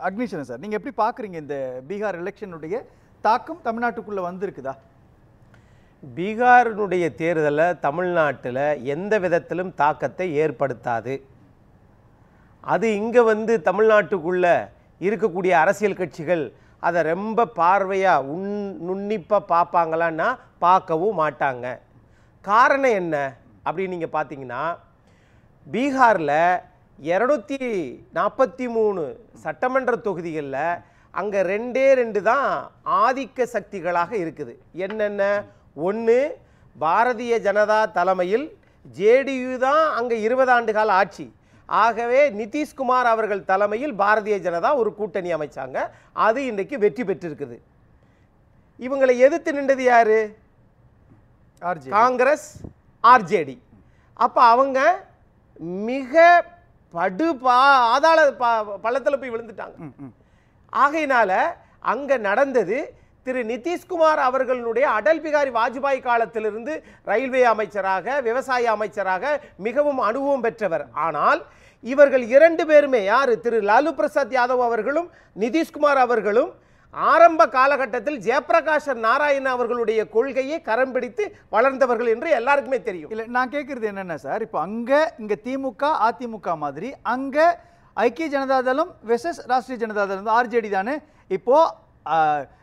அக்னிஷன் sir, நீங்க எப்படி பாக்குறீங்க இந்த பீகார் எலெக்ஷனுடைய தாக்கம் தமிழ்நாட்டுக்குள்ள வந்திருக்குதா? பீகாரினுடைய தேர்தலில் தமிழ்நாட்டில் எந்த விதத்திலும் தாக்கத்தை ஏற்படுத்தாது. அது இங்கே தமிழ்நாட்டுக்குள்ள இருக்கக்கூடிய அரசியல் கட்சிகள் அதை ரொம்ப பார்வையாக நுண்ணிப்பாக பார்ப்பாங்களான்னா பார்க்கவும் மாட்டாங்க. காரணம் என்ன அப்படின்னு நீங்கள் பார்த்தீங்கன்னா, பீகாரில் 243 சட்டமன்ற தொகுதிகளில் அங்கே 2 தான் ஆதிக்க சக்திகளாக இருக்குது. என்னென்ன? ஒன்று, பாரதிய ஜனதா தலைமையில் ஜேடியு தான் அங்கே 20 ஆண்டு கால ஆட்சி. ஆகவே நிதிஷ்குமார் அவர்கள் தலைமையில் பாரதிய ஜனதா ஒரு கூட்டணி அமைச்சாங்க. அது இன்றைக்கு வெற்றி பெற்றிருக்குது. இவங்களை எதிர்த்து நின்றது யாரு? காங்கிரஸ், ஆர்ஜேடி. அப்போ அவங்க மிக ஆதாள பள்ளத்தில் போய் விழுந்துட்டாங்க. ஆகையினால அங்கே நடந்தது திரு நிதிஷ்குமார் அவர்களுடைய அடல் பிகாரி வாஜ்பாய் காலத்திலிருந்து ரயில்வே அமைச்சராக, விவசாய அமைச்சராக மிகவும் அனுபவம் பெற்றவர். ஆனால் இவர்கள் 2 பேருமே யார்? திரு லாலு பிரசாத் யாதவ் அவர்களும் நிதிஷ்குமார் அவர்களும் ஆரம்ப காலகட்டத்தில் ஜெயபிரகாஷ் நாராயண் அவர்களுடைய கொள்கையை கரம் பிடித்து வளர்ந்தவர்கள் என்று எல்லாருக்குமே தெரியும். இல்லை, நான் கேட்குறது என்னென்ன சார், இப்போ இங்கே திமுக அதிமுக மாதிரி அங்கே ஐக்கிய ஜனதாதளம் வெர்சஸ் ராஷ்டிரிய ஜனதாதளம் ஆர்ஜேடி தானே. இப்போது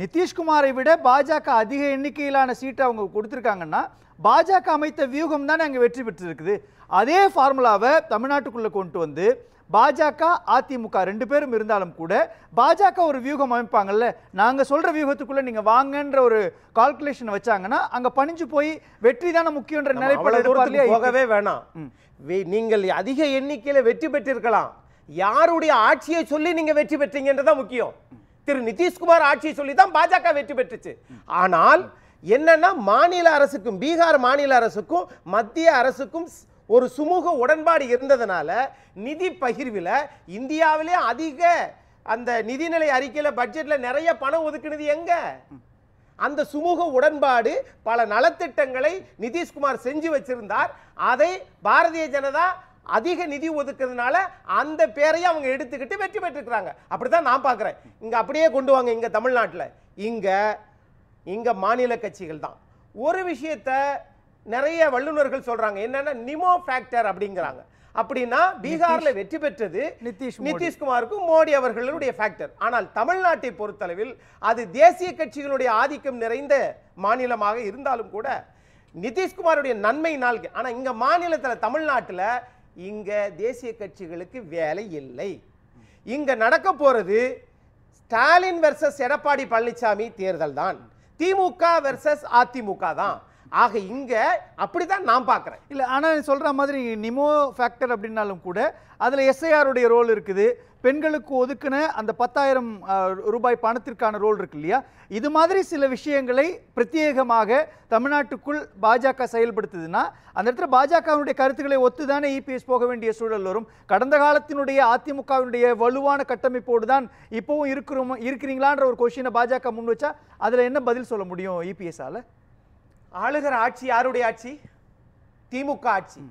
நிதிஷ்குமாரை விட பாஜக அதிக எண்ணிக்கையிலான சீட்டை அவங்க கொடுத்துருக்காங்கன்னா பாஜக அமைத்த வியூகம் தானே அங்கே வெற்றி பெற்றிருக்குது. அதே ஃபார்முலாவை தமிழ்நாட்டுக்குள்ளே கொண்டு வந்து பாஜக அதிமுக 2 பேரும் இருந்தாலும் கூட பாஜக ஒரு வியூகம் அமைப்பாங்கல்ல, நாங்கள் சொல்கிற வியூகத்துக்குள்ளே நீங்கள் வாங்கன்ற ஒரு கால்குலேஷன் வச்சாங்கன்னா அங்கே பணிஞ்சு போய் வெற்றி தானே முக்கியன்ற நிலைப்பாடு போகவே வேணாம். நீங்கள் அதிக எண்ணிக்கையில் வெற்றி பெற்றிருக்கலாம், யாருடைய ஆட்சியை சொல்லி நீங்கள் வெற்றி பெற்றீங்கன்றதான் முக்கியம். திரு நிதிஷ்குமார் ஆட்சியை சொல்லி தான் பாஜக வெற்றி பெற்றுச்சு. ஆனால் என்னன்னா, மாநில அரசுக்கும் பீகார் மாநில அரசுக்கும் மத்திய அரசுக்கும் ஒரு சுமூக உடன்பாடு இருந்ததனால நிதி பகிர்வில் இந்தியாவிலே அதிக அந்த நிதிநிலை அறிக்கையில் பட்ஜெட்ல நிறைய பணம் ஒதுக்குனது எங்க? அந்த சுமூக உடன்பாடு பல நலத்திட்டங்களை நிதிஷ்குமார் செஞ்சு வச்சிருந்தார். அதை பாரதிய ஜனதா அதிக நிதி ஒதுக்குறதுனால அந்த பேரையும் அவங்க எடுத்துக்கிட்டு வெற்றி பெற்றிருக்கிறாங்க. அப்படித்தான் நான் பார்க்குறேன். இங்கே அப்படியே கொண்டு வாங்க. இங்கே தமிழ்நாட்டில் இங்கே மாநில கட்சிகள் தான் ஒரு விஷயத்தை நிறைய வல்லுநர்கள் சொல்றாங்க. என்னன்னா நிமோ ஃபேக்டர் அப்படிங்கிறாங்க. அப்படின்னா பீகார்ல வெற்றி பெற்றது நிதிஷ்குமாருக்கும் மோடி அவர்களுடைய ஃபேக்டர். ஆனால் தமிழ்நாட்டை பொறுத்தளவில் அது தேசிய கட்சிகளுடைய ஆதிக்கம் நிறைந்த மாநிலமாக இருந்தாலும் கூட நிதிஷ்குமாருடைய நன்மை நாள். ஆனா இங்க மாநிலத்தில் தமிழ்நாட்டில் இங்க தேசிய கட்சிகளுக்கு வேலை இல்லை. இங்க நடக்க போறது ஸ்டாலின் வெர்சஸ் எடப்பாடி பழனிசாமி தேர்தல் தான். திமுக வெர்சஸ் அதிமுக தான். ஆக இங்க அப்படிதான் நான் பார்க்கிறேன். இல்ல, ஆனா சொல்ற மாதிரி நிமோ ஃபேக்டர் அப்படின்னாலும் கூட அதுல எஸ்ஐஆருடைய ரோல் இருக்குது. பெண்களுக்கு ஒதுக்குன அந்த 10,000 ரூபாய் பணத்திற்கான ரோல் இருக்கு இல்லையா? இது மாதிரி சில விஷயங்களை பிரத்யேகமாக தமிழ்நாட்டுக்குள் பாஜக செயல்படுத்துதுன்னா அந்த இடத்துல பாஜகவுடைய கருத்துக்களை ஒத்துதானே இபிஎஸ் போக வேண்டிய சூழல் வரும். கடந்த காலத்தினுடைய அதிமுகவினுடைய வலுவான கட்டமைப்போடு தான் இப்பவும் இருக்கிறீங்களான்ற ஒரு கொஸ்டினை பாஜக முன் வச்சா அதுல என்ன பதில் சொல்ல முடியும் இபிஎஸ்ஆல? ஆளுகிற ஆட்சி யாருடைய ஆட்சி? திமுக ஆட்சி.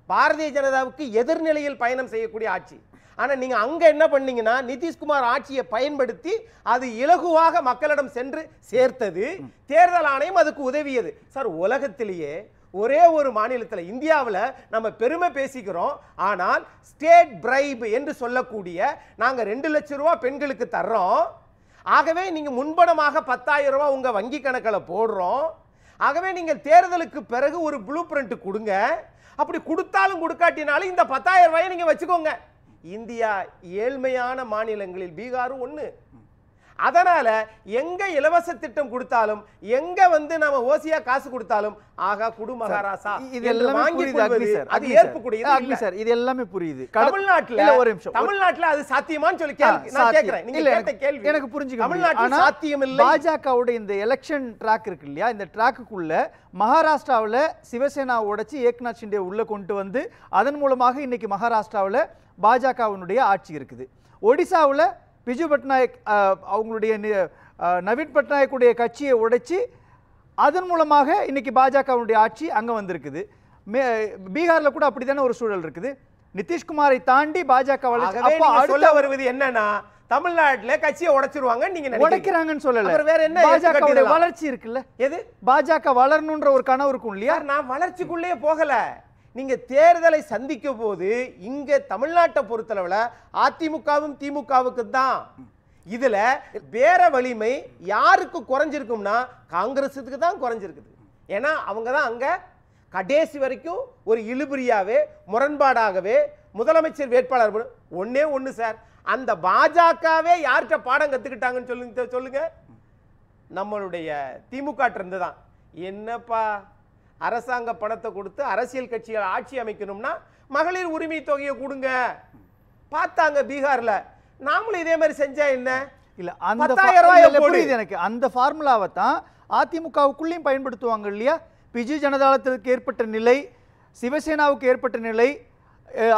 பாரதிய ஜனதாவுக்கு எதிர்நிலையில் பயணம் செய்யக்கூடிய ஆட்சி. ஆனா நீங்க அங்க என்ன பண்ணீங்கன்னா நிதிஷ்குமார் ஆட்சியை பயன்படுத்தி அது இலகுவாக மக்களிடம் சென்று சேர்த்தது. தேர்தல் ஆணையம் அதுக்கு உதவியது. சார், உலகத்திலேயே ஒரே ஒரு மாநிலத்தில் இந்தியாவில் நம்ம பெருமை பேசிக்கிறோம். ஆனால் ஸ்டேட் பிரைப் என்று சொல்லக்கூடிய நாங்கள் 2 லட்சம் ரூபா பெண்களுக்கு தர்றோம். ஆகவே நீங்க முன்பணமாக 10,000 ரூபா உங்க வங்கி கணக்கில் போடுறோம். ஆகவே நீங்கள் தேர்தலுக்கு பிறகு ஒரு ப்ளூ பிரிண்ட் கொடுங்க. அப்படி கொடுத்தாலும் கொடுக்காட்டினாலும் இந்த 10,000 ரூபாயை நீங்க வச்சுக்கோங்க. இந்தியா ஏழ்மையான மாநிலங்களில் பீகாரும் ஒண்ணு. அதனால எங்க இலவச திட்டம் கொடுத்தாலும் எங்க நம்ம ஓசியா காசு கொடுத்தாலும் ஆகா குடு மகாராசா அது ஏற்புக்கூடியது சார். இது எல்லாமே புரியுது. தமிழ்நாட்டுல அது சாத்தியமான்னு சொல்லி நான் கேக்குறேன். நீங்க கேட்ட கேள்வி எனக்கு புரிஞ்சுக்க. தமிழ்நாட்டுல சாத்தியம் இல்லை. பாஜகவோட இந்த எலெக்ஷன் ட்ராக் இருக்கு இல்லையா? இந்த ட்ராக்குக்குள்ள மகாராஷ்டிராவில் சிவசேனா உடைச்சு ஏக்நாத் ஷிண்டே உள்ள கொண்டு வந்து அதன் மூலமாக இன்னைக்கு மகாராஷ்டிராவில் பாஜகவினுடைய ஆட்சி இருக்குது. ஒடிசாவில் பிஜு பட்நாயக் அவங்களுடைய நவீன் பட்நாயக்குடைய கட்சியை உடைச்சி அதன் மூலமாக இன்னைக்கு பாஜகவுடைய ஆட்சி அங்கே வந்திருக்குது. பீகாரில் கூட அப்படி தானே ஒரு சூழல் இருக்குது. நிதிஷ்குமாரை தாண்டி பாஜக வளர்ச்சி. அப்போ சொல்ல வருவது என்னன்னா தமிழ்நாட்டுல கட்சியை உடைச்சிருவாங்க நீங்க உடைக்கிறாங்கன்னு சொல்லல. வேற என்ன பாஜக வளர்ச்சி இருக்குல்ல, எது பாஜக வளரணும்ன்ற ஒரு கனவு இருக்கும் இல்லையா? நான் வளர்ச்சிக்குள்ளே போகல. நீங்க தேர்தலை சந்திக்கும் போது இங்க தமிழ்நாட்டை பொறுத்தளவுல அதிமுகவும் திமுகவுக்கு தான். இதுல வேற வலிமை யாருக்கு குறைஞ்சிருக்கும்னா காங்கிரஸுக்கு தான் குறைஞ்சிருக்குது. ஏன்னா அவங்க தான் அங்க கடைசி வரைக்கும் ஒரு இழுபறியாவே முரண்பாடாகவே முதலமைச்சர் வேட்பாளர் ஒன்னே ஒண்ணு சார், அந்த பாஜகவே யார்கிட்ட பாடம் கத்துக்கிட்டாங்கன்னு சொல்லுங்க. நம்மளுடைய திமுக இருந்துதான். என்னப்பா அரசாங்க பணத்தை கொடுத்து அரசியல் கட்சிகள் ஆட்சி அமைக்கணும்னா மகளிர் உரிமை தொகையை கொடுங்க பார்த்தாங்க பீகார்ல. நாமளும் இதே மாதிரி செஞ்சா என்ன? இல்ல அந்த 10,000 ரூபாய் புரியுது எனக்கு. அந்த ஃபார்முலாவை தான் அதிமுகவுக்குள்ளேயும் பயன்படுத்துவாங்க இல்லையா? பிஜு ஜனதாதளத்துக்கு ஏற்பட்ட நிலை, சிவசேனாவுக்கு ஏற்பட்ட நிலை,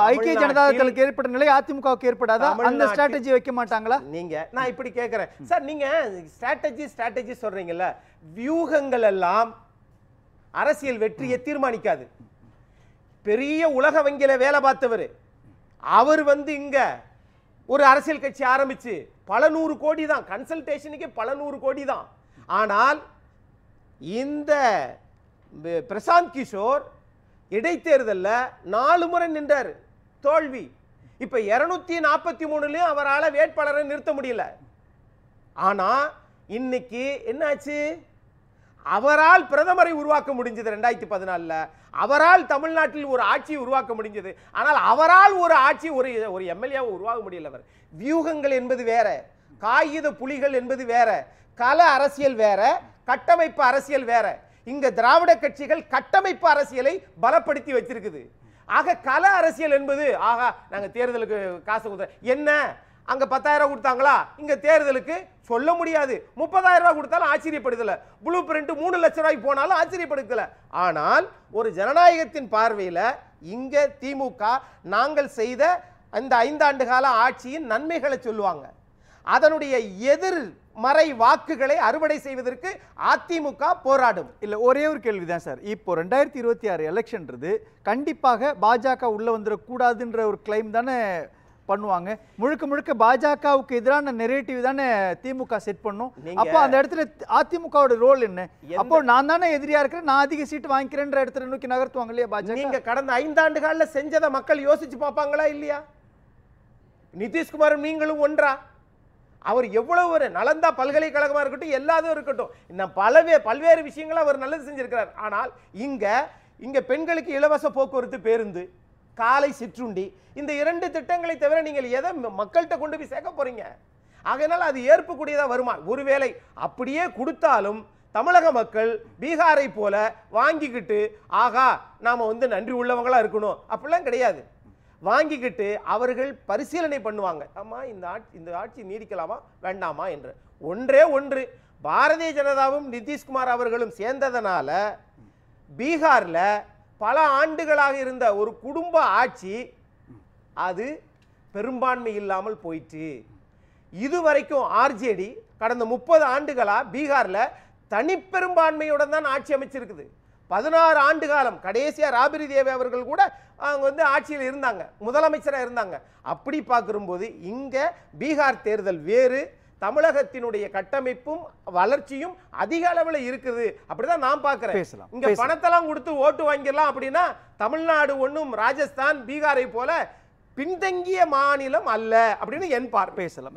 ஐக்கிய ஜனதாதளத்துக்கு ஏற்பட்ட நிலை அதிமுகவுக்கு ஏற்படாதா? அந்த ஸ்ட்ராட்டஜி வைக்க மாட்டாங்களா? நீங்க நான் இப்படி கேட்கிறேன் சார், நீங்க ஸ்ட்ராட்டஜி சொல்றீங்கல்ல, வியூகங்கள் எல்லாம் அரசியல் வெற்றியை தீர்மானிக்காது. பெரிய உலக வங்கியில வேலை பார்த்தவர் அவர் இங்க ஒரு அரசியல் கட்சி ஆரம்பிச்சு பல 100 கோடி தான் கன்சல்டேஷனுக்கு, பல 100 கோடி தான். ஆனால் இந்த பிரசாந்த் கிஷோர் இடைத்தேர்தல்ல 4 முறை நின்றார், தோல்வி. இப்ப 243லயும் அவரால் வேட்பாளரை நிறுத்த முடியல. ஆனா இன்னைக்கு என்னாச்சு? அவரால் பிரதமரை உருவாக்க முடிஞ்சது 2014. அவரால் தமிழ்நாட்டில் ஒரு ஆட்சியை உருவாக்க முடிஞ்சது. ஆனால் அவரால் ஒரு ஆட்சி ஒரு எம்எல்ஏவை உருவாக்க முடியல. அவர் வியூகங்கள் என்பது வேற, காகித புலிகள் என்பது வேற, கள அரசியல் வேற, கட்டமைப்பு அரசியல் வேற. இங்க திராவிட கட்சிகள் கட்டமைப்பு அரசியலை பலப்படுத்தி வச்சிருக்குது. ஆக கள அரசியல் என்பது ஆகா நாங்க தேர்தலுக்கு காசு கொடுத்த என்ன அங்க 10,000 கொடுத்தாங்களா, இங்க தேர்தலுக்கு சொல்ல முடியாது 30,000 கொடுத்தாலும் ஆச்சரியப்படுதல, ப்ளூ பிரிண்ட் 3 லட்சம் ரூபாய்க்கு போனாலும் ஆச்சரியப்படுத்தல. ஆனால் ஒரு ஜனநாயகத்தின் பார்வையில இங்க திமுக நாங்கள் செய்த அந்த 5 ஆண்டு கால ஆட்சியின் நன்மைகளை சொல்லுவாங்க. அதனுடைய எதிர்மறை வாக்குகளை அறுவடை செய்வதற்கு அதிமுக போராடும். இல்ல ஒரே ஒரு கேள்விதான் சார், இப்போ 2026 எலெக்ஷன்றது கண்டிப்பாக பாஜக உள்ள வந்துடக்கூடாதுன்ற ஒரு கிளைம் தானே பண்ணுவாங்க. முழுக்க முழுக்க பாஜகவுக்கு எதிரான நெரேட்டிவ் தானே திமுக செட் பண்ணும். அப்போ அந்த இடத்துல அதிமுகவோட ரோல் என்ன? அப்போ நான் தானே எதிரியா இருக்கிறேன், நான் அதிக சீட்டு வாங்கிக்கிறேன்ற இடத்துல நோக்கி நகர்த்துவாங்க இல்லையா பாஜக? நீங்க கடந்த 5 ஆண்டு கால செஞ்சதை மக்கள் யோசிச்சு பார்ப்பாங்களா இல்லையா? நிதிஷ்குமார் நீங்களும் ஒன்றா? அவர் எவ்வளவு ஒரு நலந்தா பல்கலைக்கழகமா இருக்கட்டும், எல்லாதும் இருக்கட்டும், இன்னும் பல்வேறு விஷயங்களை அவர் நல்லது செஞ்சிருக்கிறார். ஆனால் இங்க பெண்களுக்கு இலவச போக்குவரத்து பேருந்து, காலை சிற்றுண்டி, இந்த 2 திட்டங்களை தவிர நீங்கள் எதை மக்கள்கிட்ட கொண்டு போய் சேர்க்க போறீங்க? ஆகையினால் அது ஏற்புக்கூடியதா வருமா? ஒருவேளை அப்படியே கொடுத்தாலும் தமிழக மக்கள் பீகாரை போல வாங்கிக்கிட்டு ஆகா நாம நன்றி உள்ளவங்களா இருக்கணும் அப்படிலாம் கிடையாது. வாங்கிக்கிட்டு அவர்கள் பரிசீலனை பண்ணுவாங்க, ஆமா இந்த ஆட்சி நீடிக்கலாமா வேண்டாமா என்று. ஒன்று பாரதிய ஜனதாவும் நிதிஷ்குமார் அவர்களும் சேர்ந்ததனால பீகார்ல பல ஆண்டுகளாக இருந்த ஒரு குடும்ப ஆட்சி அது பெரும்பான்மை இல்லாமல் போயிற்று. இதுவரைக்கும் ஆர்ஜேடி கடந்த 30 ஆண்டுகளா பீகார்ல தனிப்பெரும்பான்மையுடன் தான் ஆட்சி அமைச்சிருக்குது. 16 ஆண்டு காலம் கடைசியா ராபிரி தேவி அவர்கள் கூட அவங்க ஆட்சியில் இருந்தாங்க, முதலமைச்சராக இருந்தாங்க. அப்படி பார்க்கும்போது இங்க பீகார் தேர்தல் வேறு, தமிழகத்தினுடைய கட்டமைப்பும் வளர்ச்சியும் அதிக அளவில் இருக்குது. அப்படிதான் நான் பார்க்கிறேன். இங்க பணத்தெல்லாம் கொடுத்து ஓட்டு வாங்கிடலாம் அப்படின்னா தமிழ்நாடு ஒன்றும் ராஜஸ்தான் பீகாரை போல பின்தங்கிய மாநிலம் அல்ல அப்படின்னு என் பார்வை. பேசலாம்.